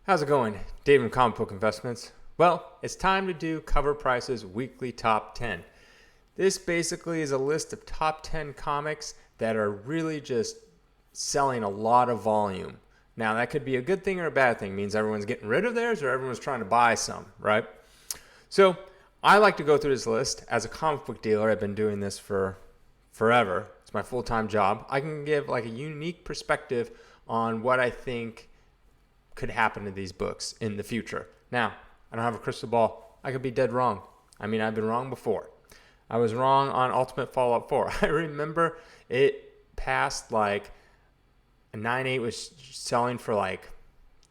How's it going? Dave from Comic Book Investments. Well, it's time to do CovrPrice's weekly top 10. This basically is a list of top 10 comics that are really just selling a lot of volume. Now, that could be a good thing or a bad thing. It means everyone's getting rid of theirs or everyone's trying to buy some, right? So I like to go through this list. As a comic book dealer, I've been doing this for forever. It's my full-time job. I can give like a unique perspective on what I think could happen to these books in the future. Now, I don't have a crystal ball. I could be dead wrong. I mean, I've been wrong before. I was wrong on Ultimate Fallout 4. I remember it passed like a 9.8 was selling for like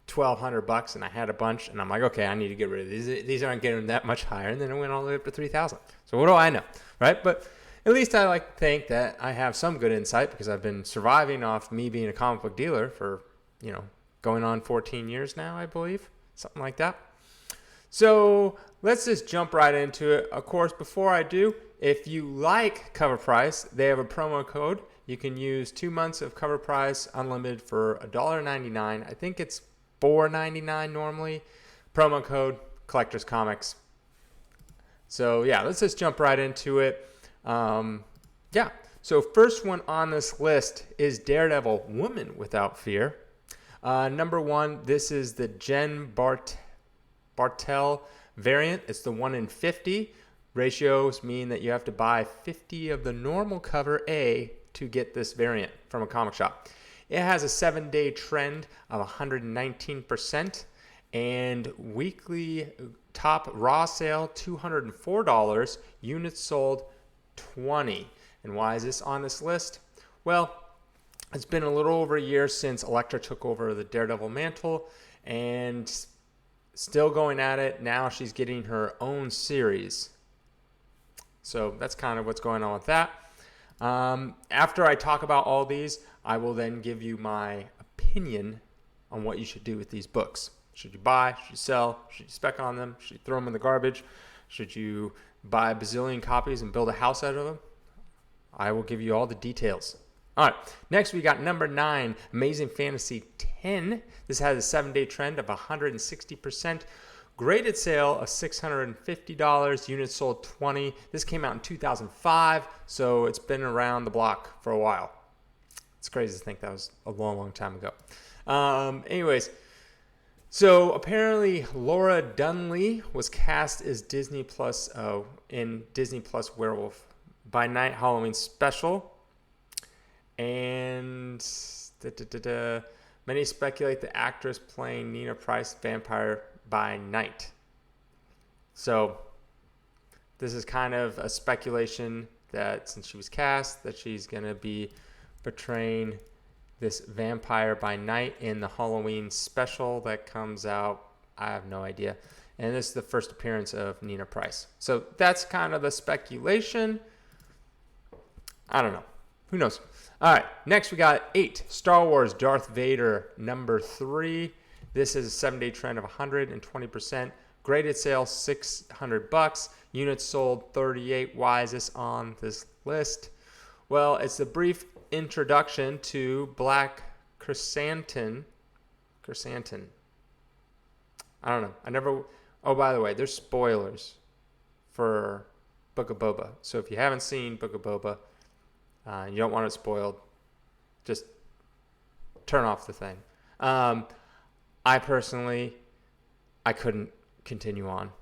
$1,200 and I had a bunch and I'm like, okay, I need to get rid of these. These aren't getting that much higher. And then it went all the way up to 3,000. So what do I know, right? But at least I like to think that I have some good insight because I've been surviving off me being a comic book dealer for, going on 14 years now, I believe, something like that. So let's just jump right into it. Of course, before I do, if you like CovrPrice, they have a promo code. You can use 2 months of CovrPrice Unlimited for $1.99. I think it's $4.99 normally. Promo code Collectors Comics. So yeah, let's just jump right into it. So first one on this list is Daredevil, Woman Without Fear. Number one, this is the Jen Bartel variant. It's the 1 in 50. Ratios mean that you have to buy 50 of the normal cover A to get this variant from a comic shop. It has a 7-day trend of 119% and weekly top raw sale $204, units sold 20. And why is this on this list? Well, it's been a little over a year since Elektra took over the Daredevil mantle and still going at it. Now she's getting her own series. So that's kind of what's going on with that. After I talk about all these, I will then give you my opinion on what you should do with these books. Should you buy? Should you sell? Should you spec on them? Should you throw them in the garbage? Should you buy a bazillion copies and build a house out of them? I will give you all the details. All right, next we got number 9, Amazing Fantasy 10. This has a 7-day trend of 160%. Graded sale of $650, units sold 20. This came out in 2005, so it's been around the block for a while. It's crazy to think that was a long, long time ago. Anyways, so apparently Laura Dunley was cast as Disney Plus in Disney Plus Werewolf by Night Halloween special. And many speculate the actress playing Nina Price, Vampire by Night. So this is kind of a speculation that since she was cast, that she's going to be portraying this Vampire by Night in the Halloween special that comes out. I have no idea. And this is the first appearance of Nina Price. So that's kind of the speculation. I don't know. Who knows? All right, next we got 8, Star Wars Darth Vader number 3. This is a 7-day trend of 120%. Graded sale $600. Units sold 38. Why is this on this list? Well, it's a brief introduction to Black Chrysanthemum. I don't know. Oh, by the way, there's spoilers for Book of Boba. So if you haven't seen Book of Boba, you don't want it spoiled, just turn off the thing. I personally, I couldn't continue on.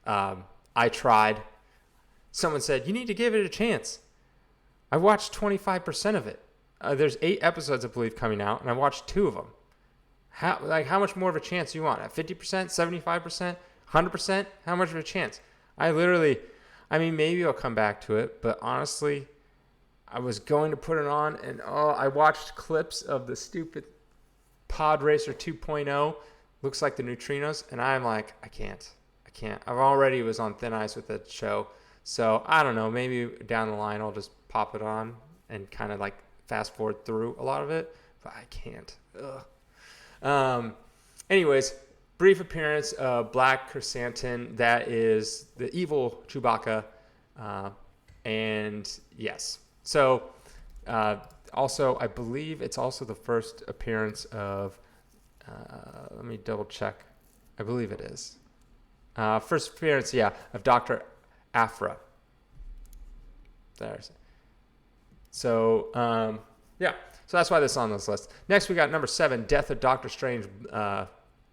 I tried. Someone said, you need to give it a chance. I watched 25% of it. There's 8 episodes, I believe, coming out, and I watched 2 of them. How much more of a chance do you want? At 50%, 75%, 100%? How much of a chance? Maybe I'll come back to it, but honestly, I was going to put it on, and I watched clips of the stupid Pod Racer 2.0. Looks like the neutrinos, and I'm like, I can't. I already was on thin ice with that show, so I don't know. Maybe down the line I'll just pop it on and kind of like fast forward through a lot of it, but I can't. Anyways, brief appearance of Black Chrysanthemum. That is the evil Chewbacca, and yes. So, also, I believe it's also the first appearance of, let me me double check. I believe it is. First appearance, yeah, of Dr. Aphra. There's. So, yeah. So that's why this is on this list. Next, we got number 7, Death of Doctor Strange,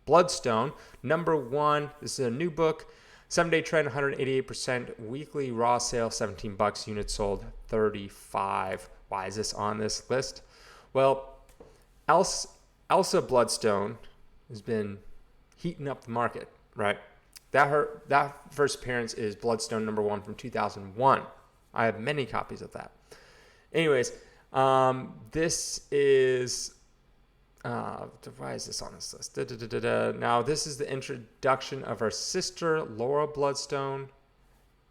Bloodstone. Number 1, this is a new book. 7-day trend, 188%. Weekly raw sale, $17. Units sold, 35. Why is this on this list? Well, Elsa Bloodstone has been heating up the market, right? That first appearance is Bloodstone number 1 from 2001. I have many copies of that. Anyways, this is why is this on this list? Now, this is the introduction of her sister, Laura Bloodstone,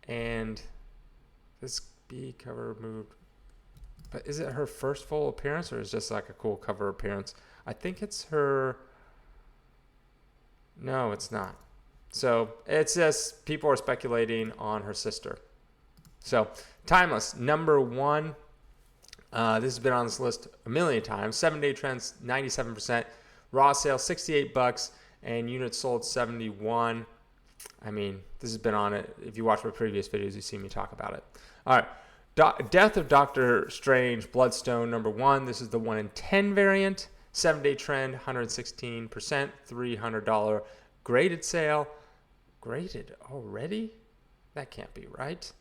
and this B cover removed. But is it her first full appearance, or is it just like a cool cover appearance? I think it's her. No, it's not. So it's just people are speculating on her sister. So Timeless, number 1. This has been on this list a million times. 7-day trends, 97%. Raw sale, $68. And units sold, 71. I mean, this has been on it. If you watch my previous videos, you see me talk about it. All right. Death of Doctor Strange, Bloodstone, number 1. This is the 1 in 10 variant. 7-day trend, 116%. $300 graded sale. Graded already? That can't be right.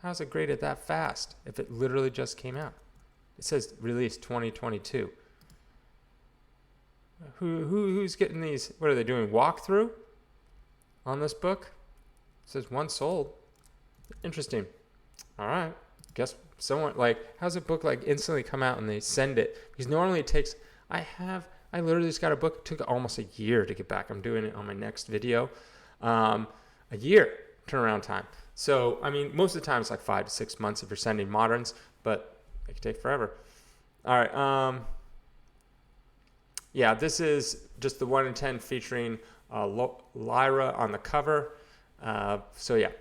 How's it graded that fast if it literally just came out? It says release 2022. Who's getting these? What are they doing? Walkthrough on this book? It says 1 sold. Interesting. All right. Guess someone how's a book instantly come out and they send it? Because normally it takes. I literally just got a book. It took almost a year to get back. I'm doing it on my next video. A year turnaround time. So, I mean, most of the time it's like 5 to 6 months if you're sending moderns, but it can take forever. All right. Yeah, this is just the 1 in 10 featuring Lyra on the cover. So, yeah.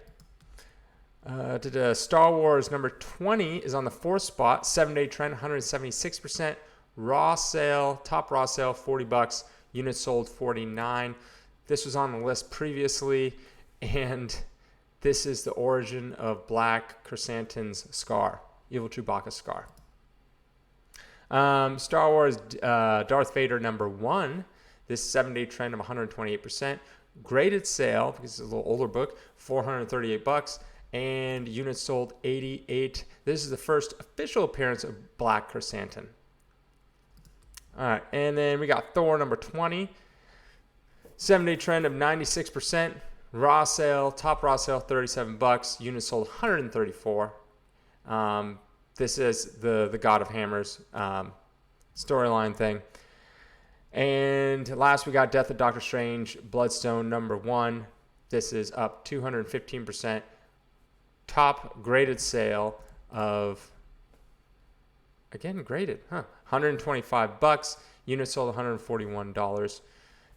Star Wars number 20 is on the 4th spot. 7-day trend, 176%. Raw sale, top raw sale, $40. Units sold, 49. This was on the list previously, and this is the origin of Black Chrysanthemum's scar, Evil Chewbacca's scar. Star Wars Darth Vader number 1. This 7-day trend of 128%. Graded sale, because it's a little older book, $438. And units sold, 88. This is the first official appearance of Black Chrysanthemum. All right, and then we got Thor number 20. 7-day trend of 96%. Raw sale, top raw sale, $37. Units sold, 134. This is the God of Hammers storyline thing. And last we got Death of Doctor Strange, Bloodstone number 1. This is up 215%. Top graded sale of, again graded, $125. Units sold, $141.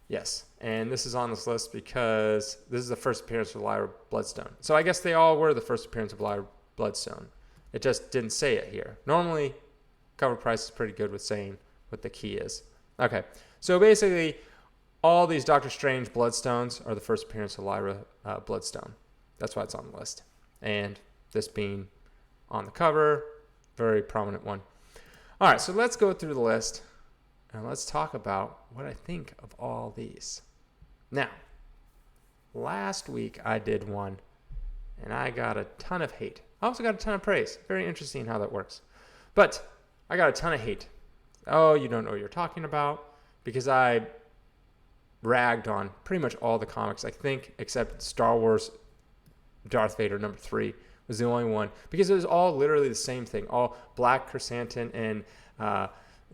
Yes, and this is on this list because this is the first appearance of Lyra Bloodstone. So I guess they all were the first appearance of Lyra Bloodstone. It just didn't say it here. Normally, CovrPrice is pretty good with saying what the key is. Okay, so basically, all these Doctor Strange Bloodstones are the first appearance of Lyra Bloodstone. That's why it's on the list. And this being on the cover, very prominent one. All right, so let's go through the list. And let's talk about what I think of all these. Now, last week I did one, and I got a ton of hate. I also got a ton of praise. Very interesting how that works. But I got a ton of hate. Oh, you don't know what you're talking about. Because I ragged on pretty much all the comics, I think, except Star Wars Darth Vader number 3 was the only one. Because it was all literally the same thing. All Black Chrysanthemum and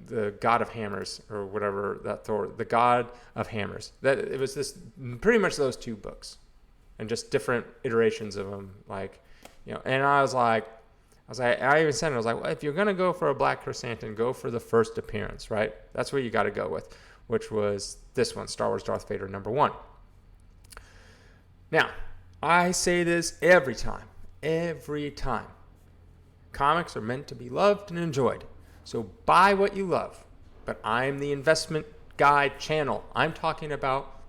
the God of Hammers, or whatever that Thor, the God of Hammers. That it was this pretty much those 2 books, and just different iterations of them. And I even said it. I was like, well, if you're gonna go for a Black Chrysanthemum, go for the first appearance, right? That's what you got to go with, which was this one, Star Wars Darth Vader number 1. Now, I say this every time. Comics are meant to be loved and enjoyed. So buy what you love, but I'm the investment guide channel. I'm talking about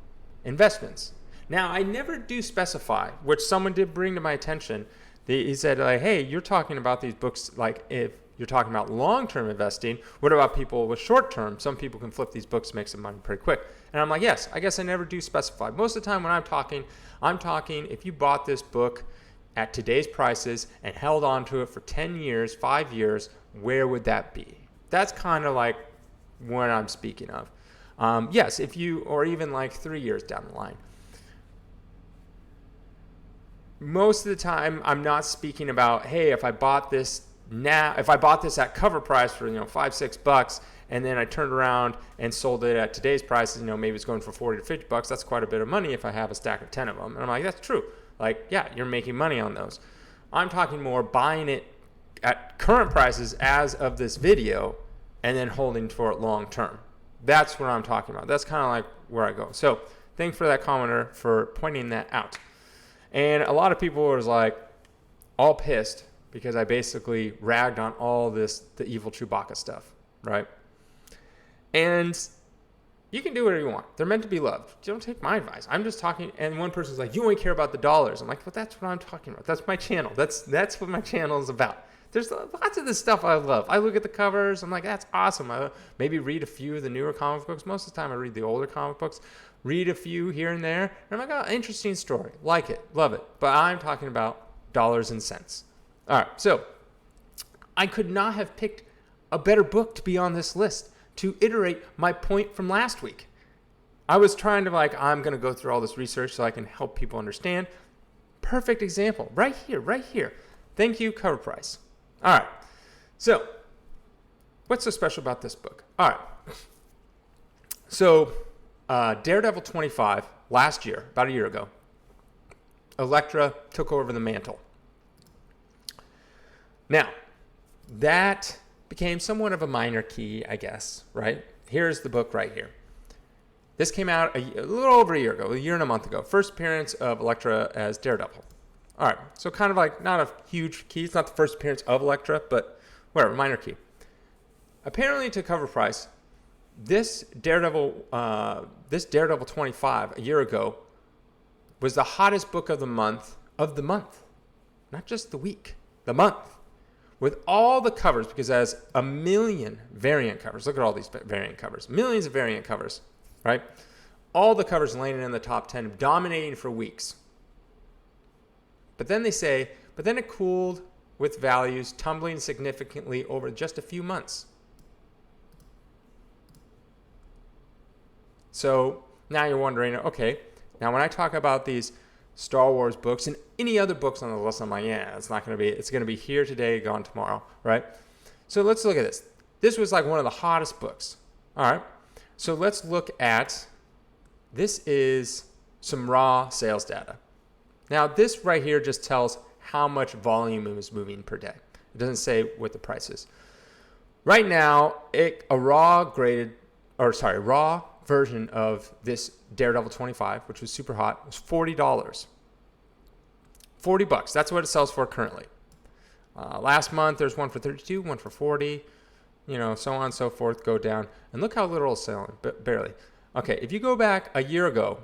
investments. Now, I never do specify, which someone did bring to my attention. He said, like, hey, you're talking about these books, like if you're talking about long-term investing, what about people with short-term? Some people can flip these books, make some money pretty quick. And I'm like, yes, I guess I never do specify. Most of the time when I'm talking if you bought this book at today's prices and held on to it for 10 years, 5 years, where would that be? That's kind of like what I'm speaking of. Yes, if you, or even like 3 years down the line. Most of the time, I'm not speaking about, hey, if I bought this at cover price for, $5-6, and then I turned around and sold it at today's prices, maybe it's going for $40 to $50. That's quite a bit of money if I have a stack of 10 of them. And I'm like, that's true. Like, yeah, you're making money on those. I'm talking more buying it at current prices as of this video and then holding for it long term. That's what I'm talking about. That's kind of like where I go. So thanks for that commenter for pointing that out. And a lot of people was like all pissed because I basically ragged on all the evil Chewbacca stuff, right? And you can do whatever you want. They're meant to be loved. Don't take my advice. I'm just talking, and one person's like, you only care about the dollars. I'm like, well, that's what I'm talking about. That's my channel. That's what my channel is about. There's lots of this stuff I love. I look at the covers. I'm like, that's awesome. I maybe read a few of the newer comic books. Most of the time I read the older comic books. Read a few here and there. And I'm like, oh, interesting story. Like it. Love it. But I'm talking about dollars and cents. All right. So I could not have picked a better book to be on this list to iterate my point from last week. I was trying to I'm going to go through all this research so I can help people understand. Perfect example. Right here. Thank you, CovrPrice. All right. So what's so special about this book? All right. So Daredevil 25, last year, about a year ago, Elektra took over the mantle. Now, that became somewhat of a minor key, I guess, right? Here's the book right here. This came out a little over a year ago, a year and a month ago. First appearance of Elektra as Daredevil. All right, so kind of like not a huge key. It's not the first appearance of Elektra, but whatever, minor key. Apparently to CovrPrice, this Daredevil 25 a year ago was the hottest book of the month, not just the week, the month. With all the covers, because it has a million variant covers. Look at all these variant covers. Millions of variant covers, right? All the covers landing in the top 10, dominating for weeks. But then it cooled with values tumbling significantly over just a few months. So now you're wondering, okay, now when I talk about these Star Wars books and any other books on the list, I'm like, yeah, it's going to be here today, gone tomorrow, right? So let's look at this. This was like one of the hottest books. All right. So let's look at, this is some raw sales data. Now this right here just tells how much volume is moving per day. It doesn't say what the price is. Right now, a raw version of this Daredevil 25, which was super hot, was $40. $40. That's what it sells for currently. Last month, there's one for $32, one for $40, so on and so forth, go down. And look how little it's selling, barely. Okay, if you go back a year ago,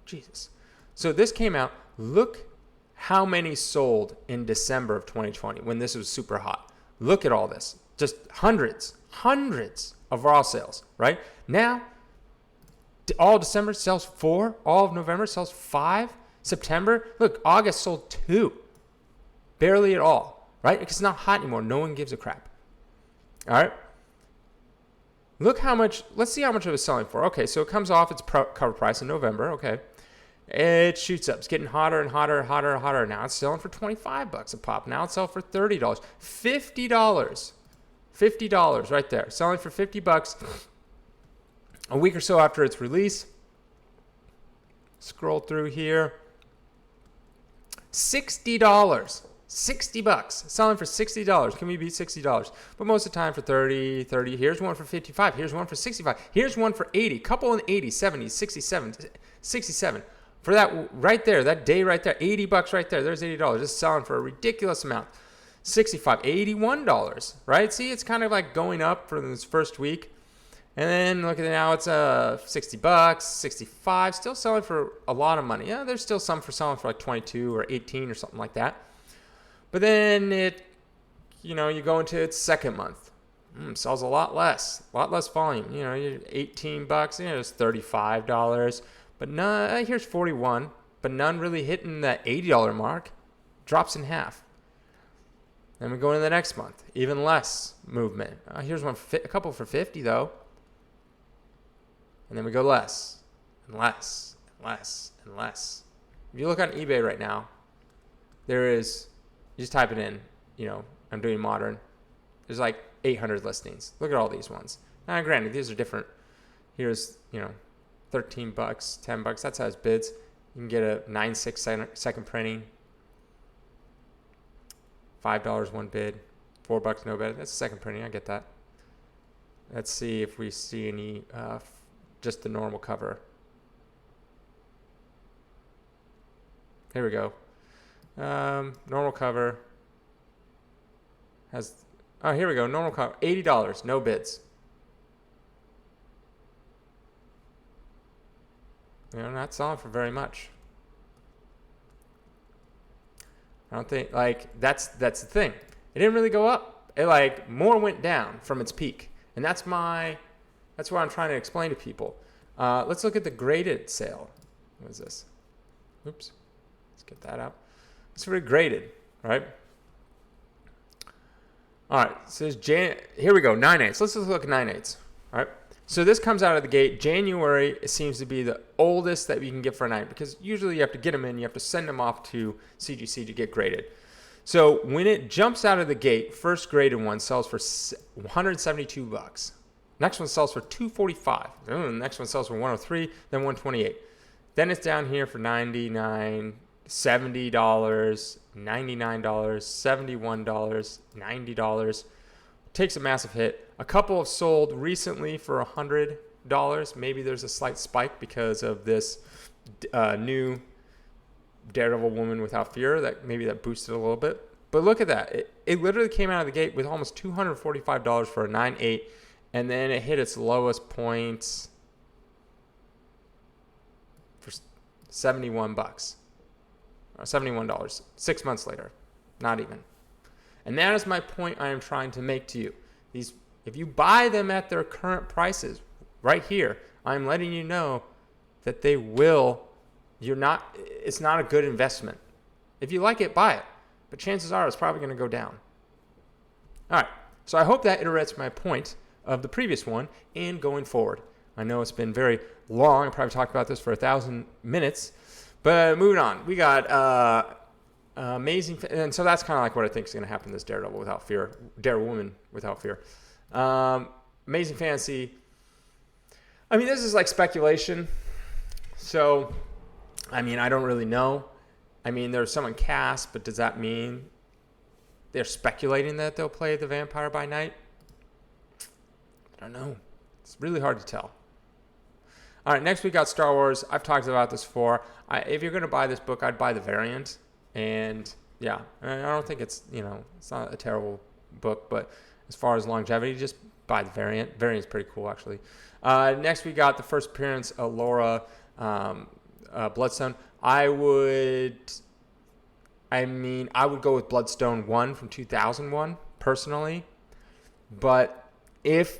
Jesus. So this came out, look how many sold in December of 2020 when this was super hot. Look at all this. Just hundreds of raw sales, right? Now, all of December sells 4. All of November sells 5. September, look, August sold 2. Barely at all, right? Because it's not hot anymore. No one gives a crap. All right? Let's see how much it was selling for. Okay, so it comes off its cover price in November, okay. It shoots up. It's getting hotter and hotter. Now it's selling for $25 a pop. Now it's selling for $30. $50. $50 right there. Selling for $50 a week or so after its release. Scroll through here. $60. $60. Selling for $60. Can we beat $60? But most of the time for $30. Here's one for $55. Here's one for $65. Here's one for $80. Couple in $80, $70, $67. For that right there, that day right there, $80 right there. There's $80. Just selling for a ridiculous amount. $65, $81, right? See, it's kind of like going up for this first week. And then look at it now, it's $60, 65, still selling for a lot of money. Yeah, there's still some for selling for like 22 or 18 or something like that. But then you go into its second month. Sells a lot less volume. You're $18, it's $35. But none, here's 41, but none really hitting that $80 mark. Drops in half. Then we go into the next month, even less movement. Here's a couple for 50 though. And then we go less and less and less and less. If you look on eBay right now, you just type it in, I'm doing modern. There's like 800 listings. Look at all these ones. Now, granted, these are different. Here's, $13, $10. That's how it bids. You can get a 9/6 second printing. $5 one bid. $4 no bid. That's a second printing. I get that. Let's see if we see any, just the normal cover. Here we go. Normal cover here we go. Normal cover, $80, no bids. Not selling for very much. I don't think, that's the thing. It didn't really go up. It more went down from its peak. And that's what I'm trying to explain to people. Let's look at the graded sale. What is this? Oops. Let's get that out. It's very graded, right? All right. So here we go. 9/8. Let's just look at 9/8. All right. So this comes out of the gate. January, it seems to be the oldest that we can get for a 9, because usually you have to get them in. You have to send them off to CGC to get graded. So when it jumps out of the gate, first graded one sells for $172. Next one sells for $245. The next one sells for $103, then $128. Then it's down here for $99, $70, $99, $71, $90. Takes a massive hit. A couple have sold recently for $100. Maybe there's a slight spike because of this new Daredevil Woman Without Fear that boosted a little bit. But look at that. It literally came out of the gate with almost $245 for a 9/8. And then it hit its lowest points for $71. $71. 6 months later. Not even. And that is my point I am trying to make to you. If you buy them at their current prices, right here, I'm letting you know that it's not a good investment. If you like it, buy it. But chances are it's probably going to go down. All right. So I hope that iterates my point of the previous one and going forward. I know it's been very long. I probably talked about this for 1,000 minutes. But moving on. We got amazing. And so that's kind of like what I think is going to happen to this Daredevil Without Fear. Woman Without Fear. Amazing Fantasy. I mean, this is like speculation. So, I don't really know. There's someone cast, but does that mean they're speculating that they'll play the Vampire by Night? I don't know. It's really hard to tell. All right, next we got Star Wars. I've talked about this before. If you're going to buy this book, I'd buy the variant. And yeah, I don't think it's not a terrible book, but as far as longevity, just buy the variant. Variant's pretty cool, actually. Next we got the first appearance of Laura Bloodstone. I would go with Bloodstone 1 from 2001, personally. But here's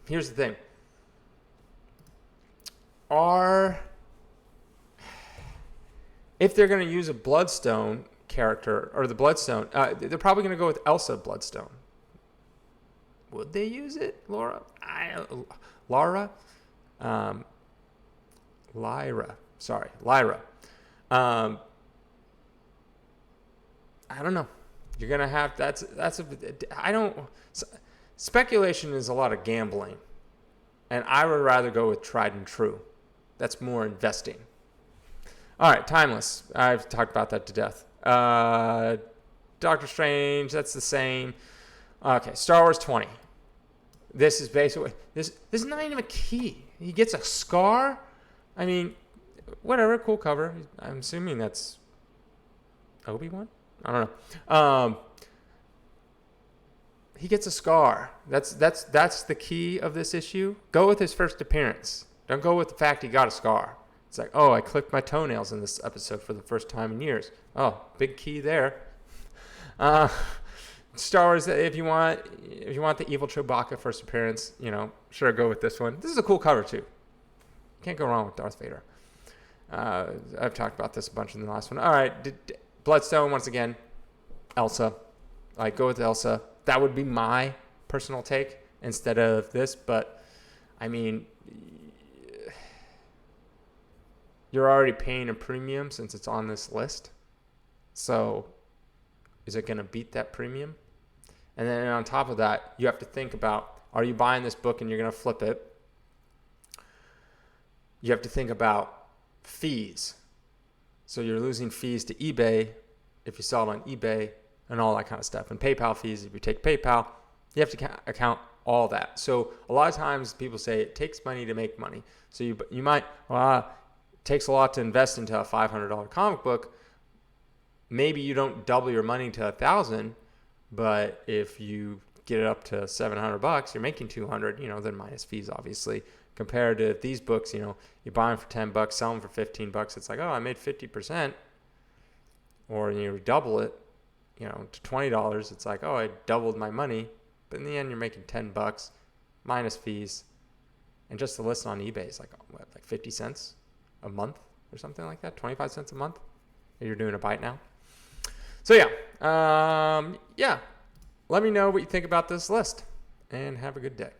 the thing. If they're going to use a Bloodstone character, or the Bloodstone, they're probably going to go with Elsa Bloodstone. Would they use it, Laura? Lyra. I don't know. You're gonna have speculation is a lot of gambling, and I would rather go with tried and true. That's more investing. All right, Timeless. I've talked about that to death. Doctor Strange. That's the same. Okay, Star Wars 20. This is basically this is not even a key. He gets a scar. Whatever, cool cover. I'm assuming that's Obi-Wan? I don't know. he gets a scar. That's the key of this issue. Go with his first appearance. Don't go with the fact he got a scar. It's like, oh, I clipped my toenails in this episode for the first time in years. Oh, big key there. Star Wars, if you want the evil Chewbacca first appearance, sure, go with this one. This is a cool cover too. Can't go wrong with Darth Vader. I've talked about this a bunch in the last one. All right, Bloodstone once again. Elsa, go with Elsa. That would be my personal take instead of this. But I mean, you're already paying a premium since it's on this list. So is it going to beat that premium? And then on top of that, you have to think about, are you buying this book and you're going to flip it? You have to think about fees. So you're losing fees to eBay if you sell it on eBay and all that kind of stuff. And PayPal fees, if you take PayPal, you have to account all that. So a lot of times people say it takes money to make money. So you might, it takes a lot to invest into a $500 comic book. Maybe you don't double your money to $1,000, but if you get it up to $700, you're making $200, then minus fees, obviously. Compared to these books, you buy them for $10, sell them for $15. It's like, oh, I made 50%. Or you double it, to $20. It's like, oh, I doubled my money. But in the end, you're making $10 minus fees. And just to list on eBay is like 50 cents a month or something like that, 25 cents a month. If you're doing a bite now. So yeah, let me know what you think about this list, and have a good day.